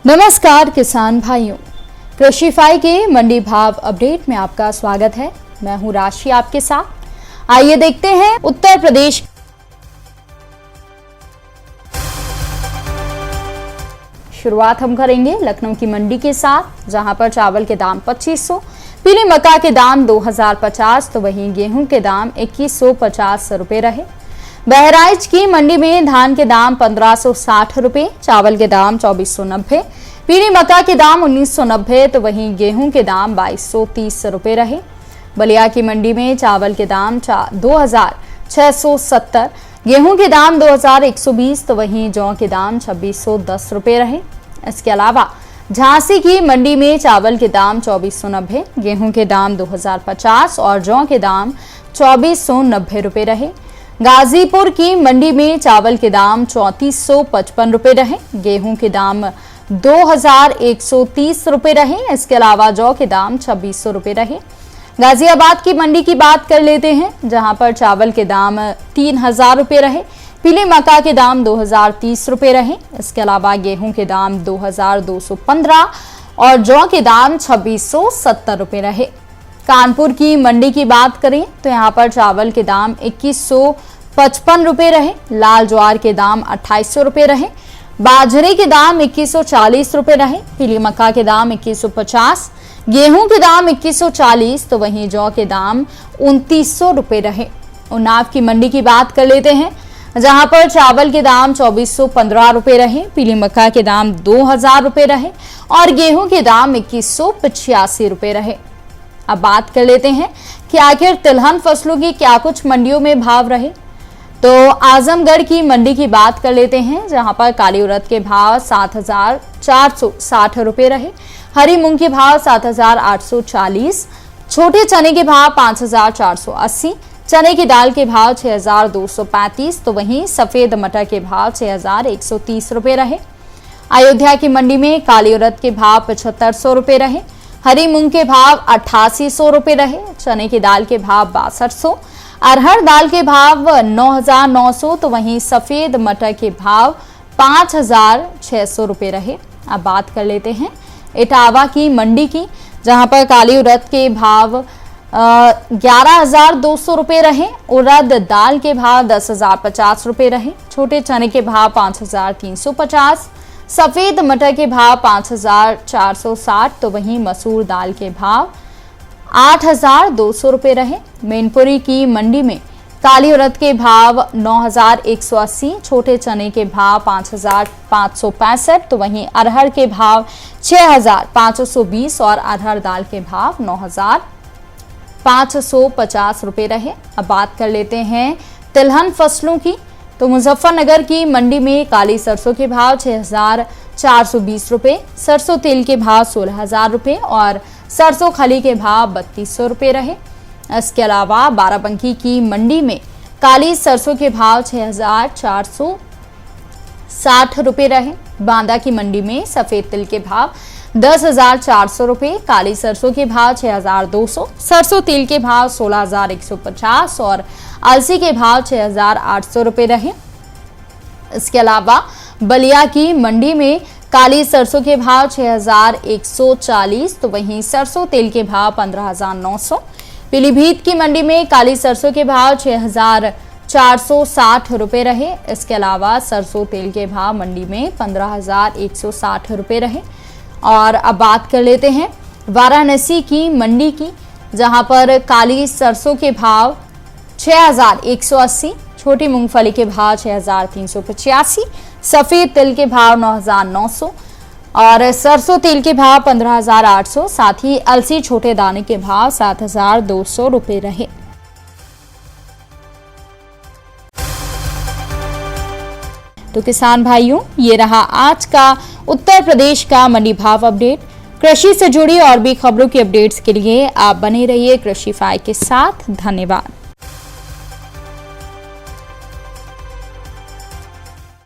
नमस्कार किसान भाइयों, कृषिफाई के मंडी भाव अपडेट में आपका स्वागत है। मैं हूं राशि आपके साथ। आइए देखते हैं उत्तर प्रदेश। शुरुआत हम करेंगे लखनऊ की मंडी के साथ, जहां पर चावल के दाम 2500, पीली मक्का के दाम 2050, तो वहीं गेहूं के दाम 2150 रुपए रहे। बहराइच की मंडी में धान के दाम 1560 रुपए, चावल के दाम 2490, पीली मक्का के दाम 1990, तो वहीं गेहूं के दाम 2230 रुपए रहे। बलिया की मंडी में चावल के दाम 2670, गेहूं के दाम 2120, तो वहीं जौ के दाम 2610 रुपए रहे। इसके अलावा झांसी की मंडी में चावल के दाम 2490, गेहूं के दाम 2050 और जौ के दाम 2490 रुपए रहे। गाजीपुर की मंडी में चावल के दाम 3455 रुपए रहे, गेहूं के दाम 2130 रुपए रहे। इसके अलावा जौ के दाम 2600 रुपए रहे। गाजियाबाद की मंडी की बात कर लेते हैं, जहां पर चावल के दाम 3000 रुपए रहे, पीली मक्का के दाम 2030 रुपए रहे। इसके अलावा गेहूं के दाम 2215 और जौ के दाम 2670 रुपए रहे। कानपुर की मंडी की बात करें तो यहां पर चावल के दाम 2155 रुपए रहे, लाल ज्वार के दाम 2800 रुपए रहे, बाजरे के दाम 2140 रुपए रहे, पीली मक्का के दाम 2150, गेहूं के दाम 2140, तो वहीं जौ के दाम 2900 रुपए रहे। उन्नाव की मंडी की बात कर लेते हैं, जहां पर चावल के दाम 2415 रुपए रहे, पीली मक्का के दाम 2000 रुपए रहे और गेहूं के दाम 2185 रुपए रहे। अब बात कर लेते हैं कि आखिर तिलहन फसलों की क्या कुछ मंडियों में भाव रहे। तो आजमगढ़ की मंडी की बात कर लेते हैं, जहां पर काली उड़द के भाव 7460 रुपए रहे, हरी मूंग के भाव 7840, छोटे चने के भाव 5480, चने की दाल के भाव 6235, तो वहीं सफेद मटर के भाव 6130 रुपए रहे। अयोध्या की मंडी में काली उड़द के भाव 7500 रुपए रहे, हरी मूंग के भाव 8800 रुपए रहे, चने की दाल के भाव 6200, अरहर दाल के भाव 9900, तो वहीं सफेद मटर के भाव 5600 रुपए रहे। अब बात कर लेते हैं इटावा की मंडी की, जहां पर काली उड़द के भाव 11200 रुपए रहे, उड़द दाल के भाव 10050 रुपए रहे, छोटे चने के भाव 5350, सफेद मटर के भाव 5460, तो वहीं मसूर दाल के भाव 8200 रुपए रहे। मैनपुरी की मंडी में काली उड़द के भाव 9180, छोटे चने के भाव 5565, तो वहीं अरहर के भाव 6520 और अरहर दाल के भाव 9550 रुपए रहे। अब बात कर लेते हैं तिलहन फसलों की, तो मुजफ्फरनगर की मंडी में काली सरसों के भाव 6420 रुपए, सरसों तेल के भाव 16000 रुपए और सरसों खली के भाव 3200 रुपए रहे। इसके अलावा बाराबंकी की मंडी में काली सरसों के भाव 6460 रुपए रहे। बांदा की मंडी में सफेद तिल के भाव 10400 रुपए, काली सरसों के भाव 6200, सरसों तेल के भाव 16150 और अलसी के भाव 6800 रुपए रहे। इसके अलावा बलिया की मंडी में काली सरसों के भाव 6140, तो वहीं सरसों तेल के भाव 15900। पीलीभीत की मंडी में काली सरसों के भाव 6460 रुपए रहे। इसके अलावा सरसों तेल के भाव मंडी में 15160 रुपए रहे। और अब बात कर लेते हैं वाराणसी की मंडी की, जहां पर काली सरसों के भाव 6180, छोटी मूंगफली के भाव 6385, सफेद तिल के भाव 9900 और सरसों तेल के भाव 15800, साथ ही अलसी छोटे दाने के भाव 7200 रुपए रहे। तो किसान भाइयों, ये रहा आज का उत्तर प्रदेश का मंडी भाव अपडेट। कृषि से जुड़ी और भी खबरों की अपडेट्स के लिए आप बने रहिए कृषिफाई के साथ। धन्यवाद।